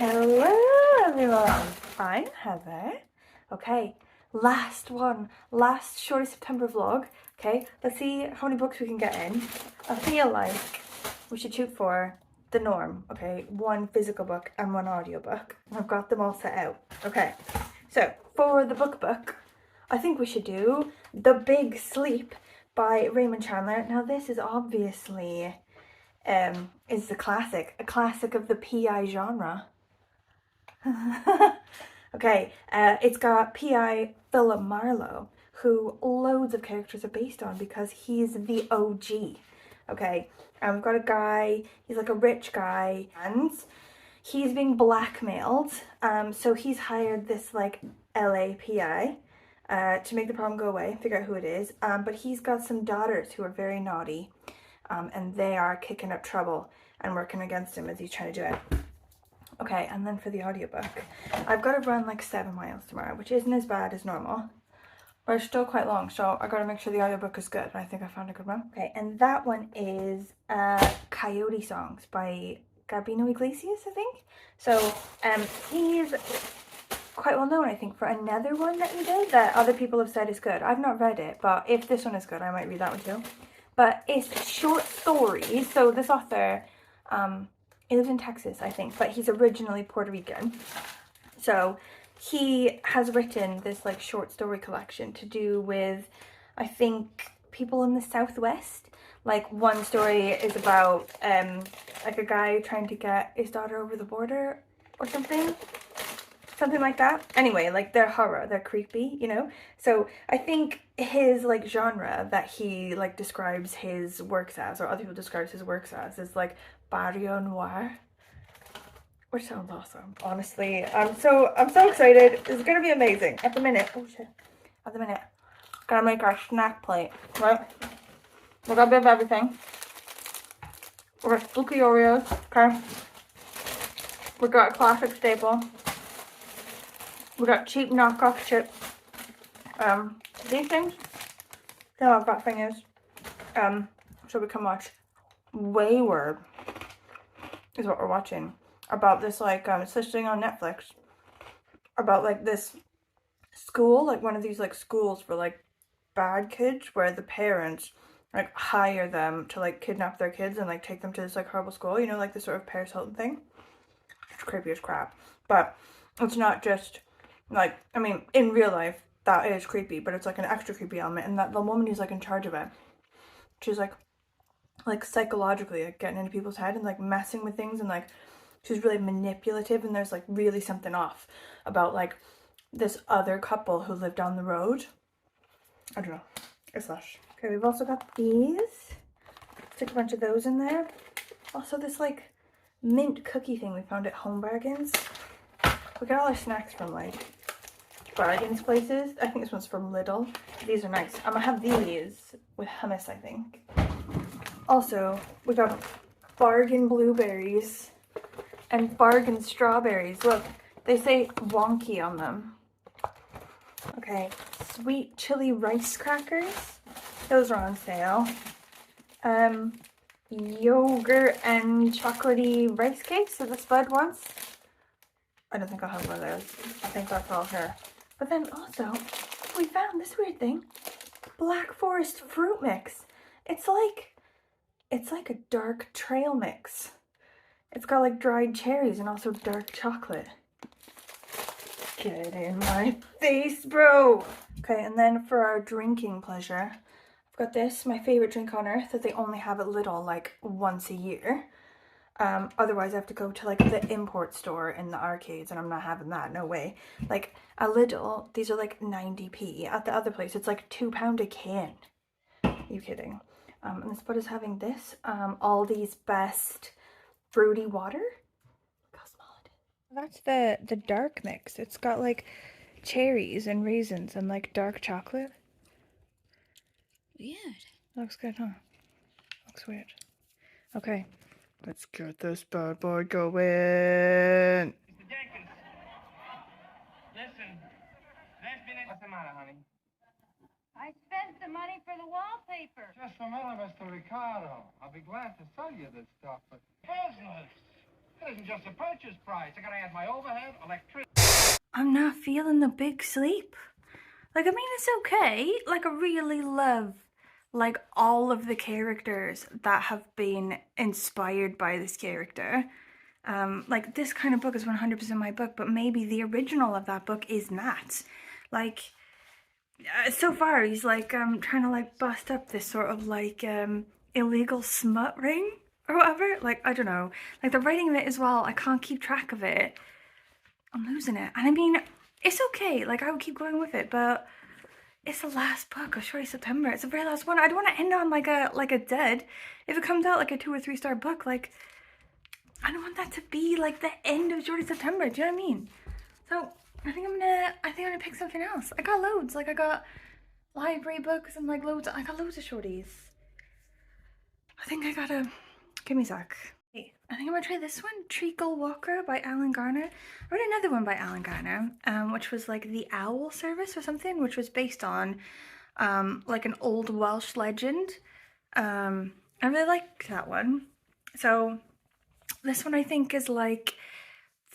Hello everyone, I'm Heather. Okay, last Shorty September vlog. Okay, let's see how many books we can get in. I feel like we should shoot for the norm, okay? One physical book and one audiobook. I've got them all set out. Okay, so for the book, I think we should do The Big Sleep by Raymond Chandler. Now this is obviously is a classic of the PI genre. Okay, it's got PI Philip Marlowe, who loads of characters are based on because he's the OG. Okay, we've got a guy, he's like a rich guy, and he's being blackmailed. So he's hired this like LA PI to make the problem go away, figure out who it is. But he's got some daughters who are very naughty, and they are kicking up trouble and working against him as he's trying to do it. Okay, and then for the audiobook, I've got to run like 7 miles tomorrow, which isn't as bad as normal, but it's still quite long, so I got to make sure the audiobook is good, and I think I found a good one. Okay, and that one is Coyote Songs by Gabino Iglesias, I think. So he's quite well known, I think, for another one that he did that other people have said is good. I've not read it, but if this one is good, I might read that one too. But it's short stories, so this author, he lives in Texas, I think, but he's originally Puerto Rican. So he has written this like short story collection to do with, I think, people in the Southwest. Like one story is about like a guy trying to get his daughter over the border or something like that. Anyway, like they're horror, they're creepy, you know? So I think his like genre that he like describes his works as, or other people describes his works as, is like barrio noir, which sounds awesome. Honestly, I'm so excited. It's gonna be amazing. At the minute, oh shit. At the minute, gotta make our snack plate, right? We got a bit of everything. We got spooky Oreos, okay? We got a classic staple. We got cheap knockoff chips. These things, they don't have fat fingers. So we can watch Wayward is what we're watching, about this like it's this thing on Netflix about like this school, like one of these like schools for like bad kids, where the parents like hire them to like kidnap their kids and like take them to this like horrible school, you know, like this sort of Paris Hilton thing. It's creepy as crap, but it's not just like, I mean, in real life that is creepy, but it's like an extra creepy element, and that the woman who's like in charge of it, she's like psychologically like getting into people's head and like messing with things, and like she's really manipulative, and there's like really something off about like this other couple who live down the road. I don't know, it's lush. Okay, we've also got these, stick a bunch of those in there. Also this like mint cookie thing we found at Home Bargains. We got all our snacks from like bargains places. I think this one's from Lidl. These are nice. I'm gonna have these with hummus, I think. Also, we got bargain blueberries and bargain strawberries. Look, they say wonky on them. Okay, sweet chili rice crackers. Those are on sale. Yogurt and chocolatey rice cakes. So the Spud ones. I don't think I'll have one of those. I think that's all her. But then also, we found this weird thing. Black Forest fruit mix. It's like a dark trail mix. It's got like dried cherries and also dark chocolate. Get in my face, bro. Okay, and then for our drinking pleasure, I've got this, my favorite drink on earth, that they only have at Lidl like once a year. Otherwise I have to go to like the import store in the arcades, and I'm not having that, no way. Like at Lidl, these are like 90p. At the other place, it's like £2 a can. Are you kidding? And this Spud is having this, Aldi's Best fruity water. Look how small it is. That's the dark mix. It's got like cherries and raisins and like dark chocolate. Weird. Looks good, huh? Looks weird. Okay. Let's get this bad boy going. Mr. Jenkins, listen. What's the matter, honey? I spent the money for the wallpaper. Just a minute, Mr. Ricardo. I'll be glad to sell you this stuff, but Business. That isn't just a purchase price. I gotta add my overhead, electricity. I'm not feeling the big sleep. Like, I mean, it's okay. Like, I really love, like, all of the characters that have been inspired by this character. Like, this kind of book is 100% my book, but maybe the original of that book is Matt. Like, so far he's, like, trying to, like, bust up this sort of, like, illegal smut ring or whatever. Like, I don't know. Like, the writing of it as well, I can't keep track of it. I'm losing it. And I mean, it's okay. Like, I would keep going with it, but it's the last book of Shorty September. It's the very last one. I don't want to end on like a dead. If it comes out like a 2 or 3 star book, like, I don't want that to be like the end of Shorty September. Do you know what I mean? So I think I'm gonna pick something else. I got loads. Like, I got library books and like loads. I got loads of shorties. I think I gotta give me a sec. Okay, I think I'm gonna try this one, Treacle Walker by Garner. I read another one by Garner, which was like the Owl Service or something, which was based on like an old Welsh legend. I really like that one. So this one I think is like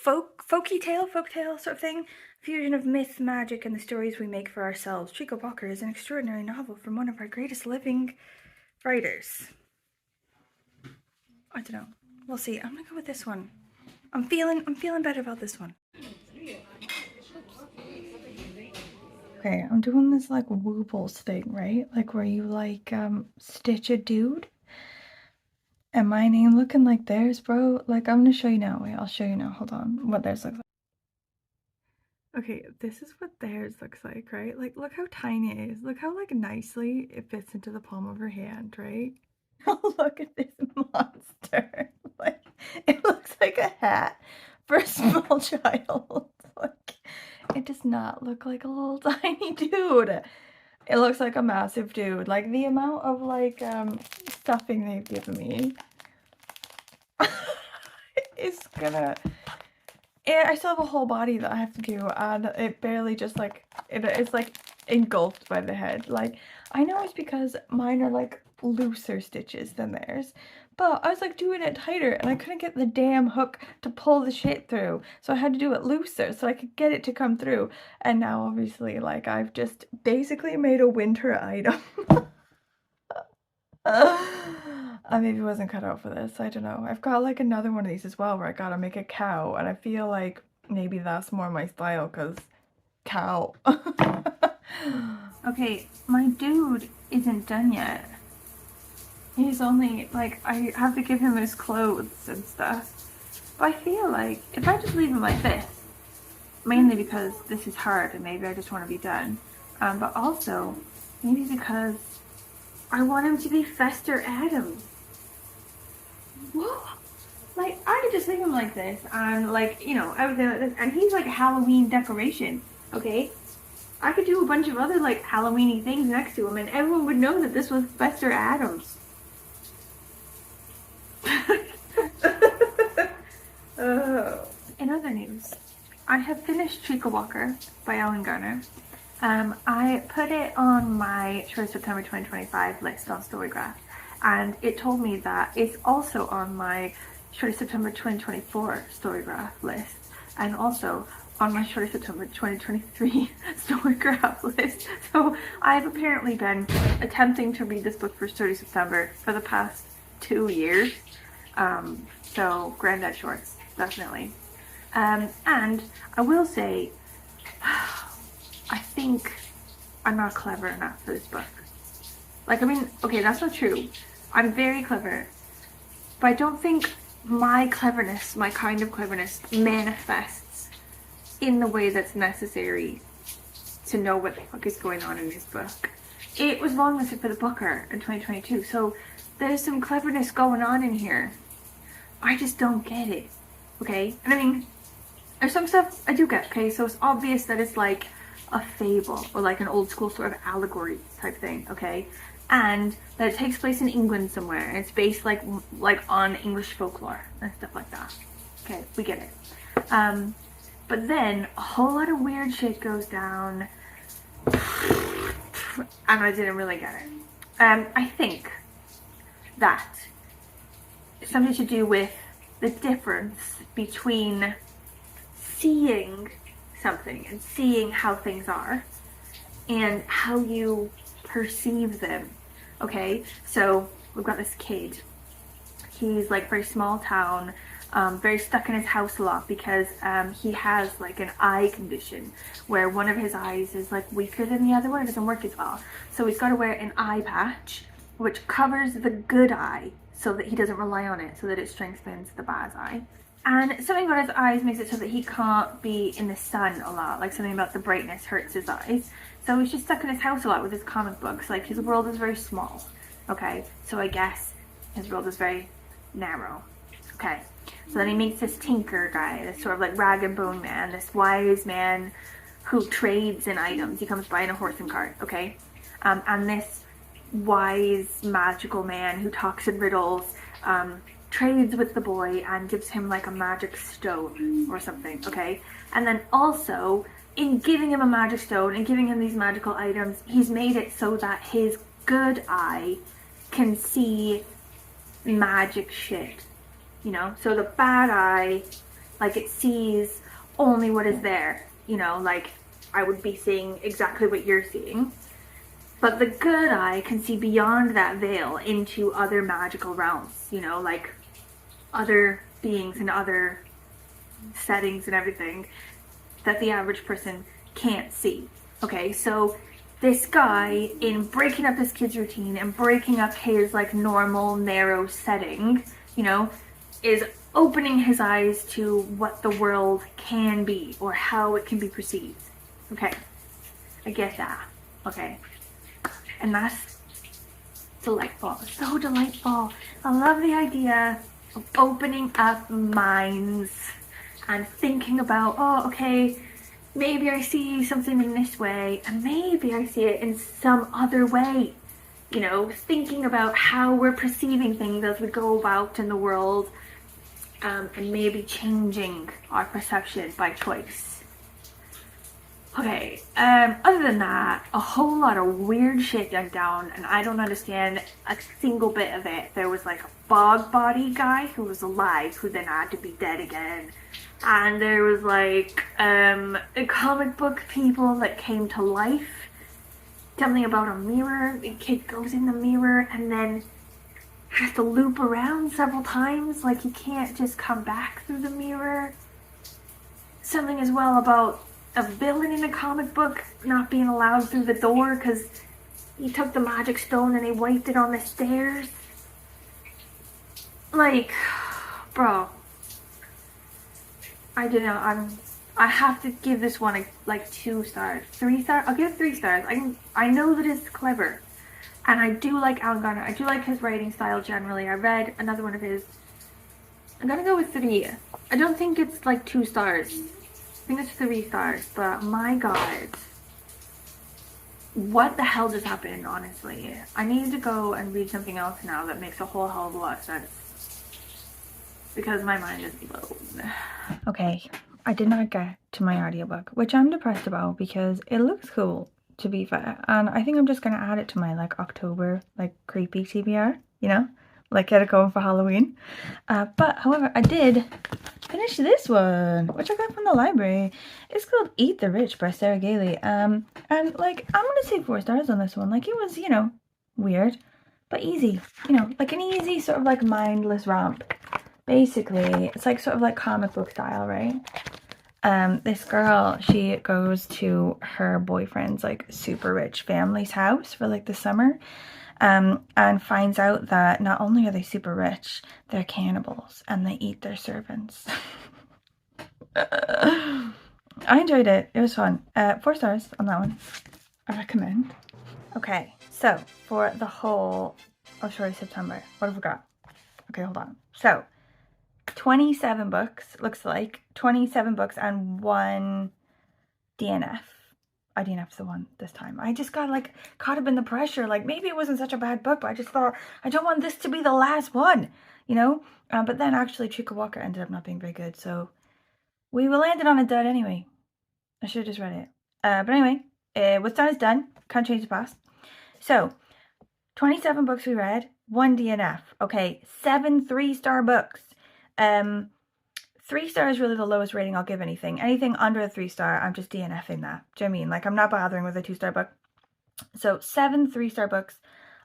folktale sort of thing, fusion of myth, magic, and the stories we make for ourselves. Treacle Walker is an extraordinary novel from one of our greatest living writers. I don't know. We'll see. I'm gonna go with this one. I'm feeling better about this one. Okay, I'm doing this like woobles thing, right? Like where you like stitch a dude. And mine ain't looking like theirs, bro. Like, I'm gonna show you now. Wait, I'll show you now. Hold on. What theirs looks like. Okay, this is what theirs looks like, right? Like, look how tiny it is. Look how like nicely it fits into the palm of her hand, right? Oh, look at this monster. Like, it looks like a hat for a small child. Like, it does not look like a little tiny dude. It looks like a massive dude. Like, the amount of, like, stuffing they've given me is gonna... I still have a whole body that I have to do, and it barely just, like, it's, like, engulfed by the head. Like, I know it's because mine are, like, looser stitches than theirs, but I was, like, doing it tighter, and I couldn't get the damn hook to pull the shit through, so I had to do it looser so I could get it to come through. And now, obviously, like, I've just basically made a winter item. I maybe wasn't cut out for this. I don't know. I've got like another one of these as well where I gotta make a cow, and I feel like maybe that's more my style because cow. Okay, my dude isn't done yet. He's only like, I have to give him his clothes and stuff. But I feel like if I just leave him like this, mainly because this is hard and maybe I just want to be done, but also maybe because I want him to be Fester Adams. Whoa! Like, I could just leave him like this, and like, you know, everything like this, and he's like a Halloween decoration, okay? I could do a bunch of other like Halloween-y things next to him, and everyone would know that this was Fester Adams. Oh. In other news, I have finished Treacle Walker by Garner. I put it on my Shorty September 2025 list on Storygraph, and it told me that it's also on my Shorty September 2024 Storygraph list, and also on my Shorty September 2023 Storygraph list. So I've apparently been attempting to read this book for Shorty September for the past 2 years. So Granddad Shorts, definitely. And I will say, I think I'm not clever enough for this book. Like, I mean, okay, that's not true. I'm very clever, but I don't think my cleverness, my kind of cleverness, manifests in the way that's necessary to know what the fuck is going on in this book. It was longlisted for the Booker in 2022, so there's some cleverness going on in here. I just don't get it, okay? And I mean, there's some stuff I do get, okay? So it's obvious that it's like a fable or like an old school sort of allegory type thing, okay? And that it takes place in England somewhere, and it's based like on English folklore and stuff like that. Okay, we get it. But then a whole lot of weird shit goes down, and I didn't really get it. I think that it's something to do with the difference between seeing something and seeing how things are and how you perceive them. Okay, so we've got this kid. He's like very small town, very stuck in his house a lot because he has like an eye condition where one of his eyes is like weaker than the other one. It doesn't work as well. So he's got to wear an eye patch which covers the good eye so that he doesn't rely on it, so that it strengthens the bad eye. And something about his eyes makes it so that he can't be in the sun a lot, like something about the brightness hurts his eyes. So he's just stuck in his house a lot with his comic books. Like his world is very small. Okay, so I guess his world is very narrow. Okay, so then he meets this tinker guy, this sort of like rag and bone man, this wise man who trades in items. He comes by in a horse and cart, okay? And this wise magical man who talks in riddles trades with the boy and gives him like a magic stone or something, okay? And then also, in giving him a magic stone and giving him these magical items, he's made it so that his good eye can see magic shit, you know? So the bad eye, like, it sees only what is there, you know? Like, I would be seeing exactly what you're seeing. But the good eye can see beyond that veil into other magical realms, you know, like other beings and other settings and everything that the average person can't see. Okay, so this guy, in breaking up this kid's routine and breaking up his like normal narrow setting, you know, is opening his eyes to what the world can be or how it can be perceived. Okay, I get that. Okay. And that's delightful. So delightful. I love the idea of opening up minds and thinking about, oh, okay, maybe I see something in this way and maybe I see it in some other way. You know, thinking about how we're perceiving things as we go about in the world, and maybe changing our perception by choice. Okay, other than that, a whole lot of weird shit went down, and I don't understand a single bit of it. There was like a bog body guy who was alive, who then had to be dead again. And there was like, comic book people that came to life. Something about a mirror. The kid goes in the mirror and then has to loop around several times. Like, he can't just come back through the mirror. Something as well about a villain in a comic book not being allowed through the door because he took the magic stone and he wiped it on the stairs. Like, bro, I don't know. I have to give this one like 2 stars, 3 stars. I'll give it 3 stars. I know that it's clever, and I do like Garner. I do like his writing style generally. I read another one of his. I'm gonna go with 3. I don't think it's like 2 stars. I think it's 3 stars, but my god. What the hell just happened, honestly? I need to go and read something else now that makes a whole hell of a lot of sense. Because my mind is blown. Okay, I did not get to my audiobook, which I'm depressed about because it looks cool, to be fair. And I think I'm just going to add it to my, like, October, like, creepy TBR, you know? Like, get it going for Halloween. But, however, I did finish this one, which I got from the library. It's called Eat the Rich by Sarah Gailey. And, like, I'm going to say 4 stars on this one. Like, it was, you know, weird, but easy. You know, like an easy sort of, like, mindless romp. Basically, it's, like, sort of, like, comic book style, right? This girl, she goes to her boyfriend's, like, super rich family's house for, like, the summer. And finds out that not only are they super rich, they're cannibals and they eat their servants. I enjoyed it. It was fun. 4 stars on that one. I recommend. Okay, so for the whole of Shorty September, what have we got? Okay, hold on. So, 27 books, looks like. 27 books and 1 DNF. I DNF'd the one this time. I just got, like, caught up in the pressure. Like, maybe it wasn't such a bad book, but I just thought, I don't want this to be the last one, you know? But then, actually, Treacle Walker ended up not being very good, so we landed on a dud anyway. I should have just read it. But anyway, what's done is done. Can't change the past. So, 27 books we read, 1 DNF. Okay, 7 3-star books. 3 stars is really the lowest rating I'll give anything. Anything under a 3 star, I'm just DNFing that. Do you know what I mean? Like, I'm not bothering with a 2 star book. So 7 3-star books,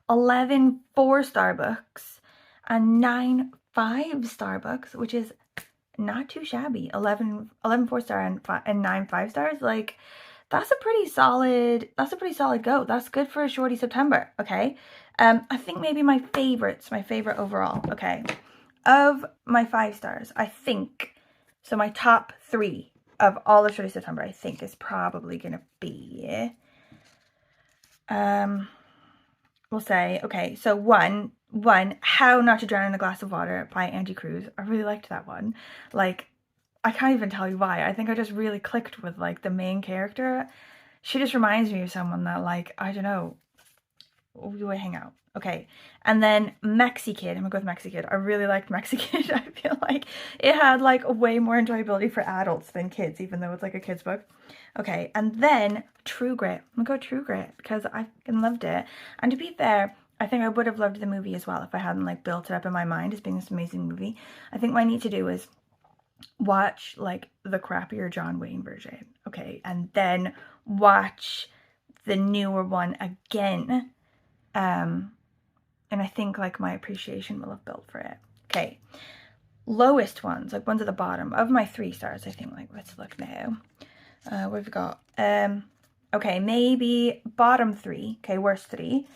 11 4-star books, and 9 5-star books, which is not too shabby. 11 4-star and 9 5 stars. Like, that's a pretty solid go. That's good for a Shorty September, okay? I think maybe my favorite overall, okay, of my 5 stars, I think, so my top 3 of all of Shorty September, I think, is probably gonna be, we'll say, okay, so one, How Not to Drown in a Glass of Water by Angie Cruz. I really liked that one. Like, I can't even tell you why. I think I just really clicked with, like, the main character. She just reminds me of someone that, like, I don't know, we would hang out. Okay, and then Mexikid. I'm gonna go with Mexikid. I really liked Mexikid. I feel like it had, like, way more enjoyability for adults than kids, even though it's, like, a kid's book. Okay, and then True Grit. I'm gonna go True Grit because I fucking loved it. And to be fair, I think I would have loved the movie as well if I hadn't, like, built it up in my mind as being this amazing movie. I think what I need to do is watch, like, the crappier John Wayne version, okay, and then watch the newer one again, and I think, like, my appreciation will have built for it. Okay, lowest ones, like ones at the bottom of my 3 stars, I think. Like, let's look now. What have we got? Okay, maybe bottom 3, okay, worst 3,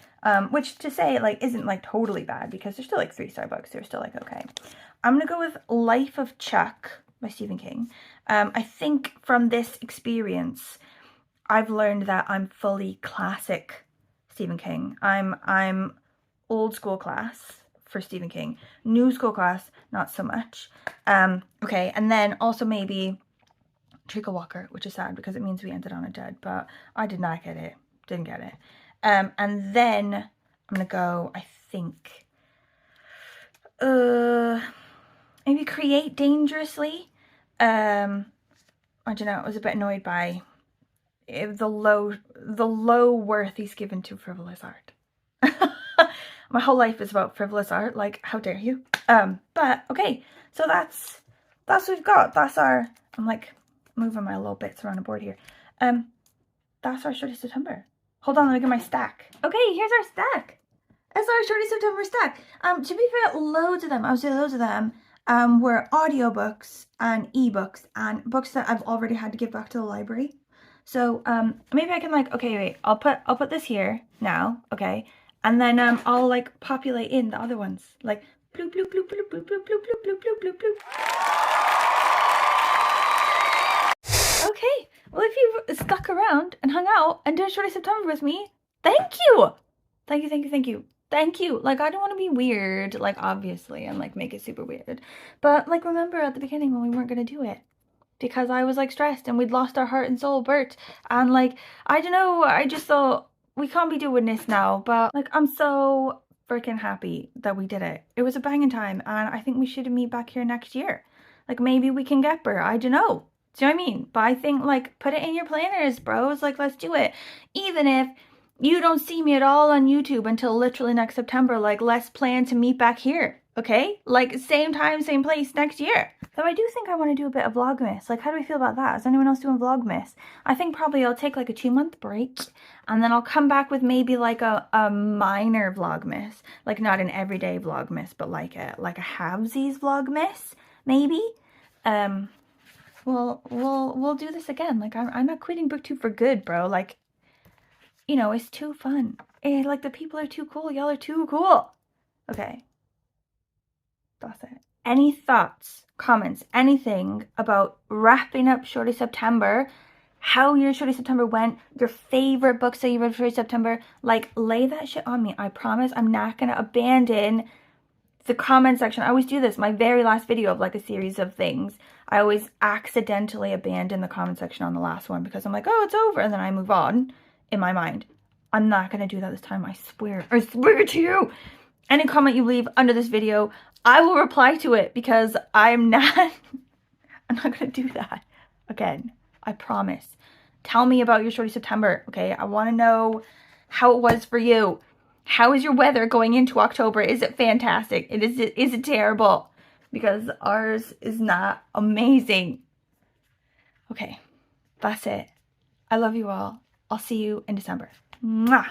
which to say, like, isn't, like, totally bad because they're still, like, 3-star books. They're still, like, okay. I'm gonna go with Life of Chuck by Stephen King. I think from this experience, I've learned that I'm fully classic Stephen King. I'm old school class for Stephen King. New school class, not so much. Okay, and then also maybe Treacle Walker, which is sad because it means we ended on a dud, but I did not get it. Didn't get it. And then I'm gonna go, I think, maybe Create Dangerously. I don't know, I was a bit annoyed by the low worth he's given to frivolous art. My whole life is about frivolous art, like, how dare you? But okay, so that's what we've got. That's our, I'm like moving my little bits around the board here. That's our Shorty September. Hold on, let me get my stack. Okay, here's our stack. That's our Shorty September stack. To be fair, loads of them, I would say loads of them, were audiobooks and ebooks and books that I've already had to give back to the library. So maybe I can, like, okay, wait, I'll put this here now, okay, and then I'll, like, populate in the other ones, like bloop bloop bloop bloop bloop bloop bloop bloop bloop bloop bloop bloop. Okay, well, if you've stuck around and hung out and did Shorty September with me, thank you. Thank you, thank you, thank you. Thank you. Like, I don't want to be weird, like, obviously, and, like, make it super weird. But, like, remember at the beginning when we weren't going to do it? Because I was, like, stressed and we'd lost our heart and soul, Bert. And, like, I don't know, I just thought, we can't be doing this now. But, like, I'm so freaking happy that we did it. It was a banging time. And I think we should meet back here next year. Like, maybe we can get Bert. I don't know. Do you know what I mean? But I think, like, put it in your planners, bros. Like, let's do it. Even if you don't see me at all on YouTube until literally next September, like, let's plan to meet back here, okay? Like, same time, same place next year. Though I do think I want to do a bit of Vlogmas. Like, how do we feel about that? Is anyone else doing Vlogmas? I think probably I'll take, like, a 2-month break, and then I'll come back with maybe, like, a minor Vlogmas. Like, not an everyday Vlogmas, but like a halvesies Vlogmas, maybe. We'll do this again. Like, I'm not quitting booktube for good, bro. Like, you know, it's too fun. And, like, the people are too cool. Y'all are too cool. Okay. That's it. Any thoughts, comments, anything about wrapping up Shorty September, how your Shorty September went, your favorite books that you read for Shorty September? Like, lay that shit on me. I promise I'm not going to abandon the comment section. I always do this. My very last video of, like, a series of things, I always accidentally abandon the comment section on the last one because I'm like, oh, it's over. And then I move on. In my mind, I'm not going to do that this time. I swear to you. Any comment you leave under this video, I will reply to it because I'm not going to do that again. I promise. Tell me about your Shorty September, okay? I want to know how it was for you. How is your weather going into October? Is it fantastic? Is it terrible? because ours is not amazing. Okay, that's it. I love you all. I'll see you in December. Mwah!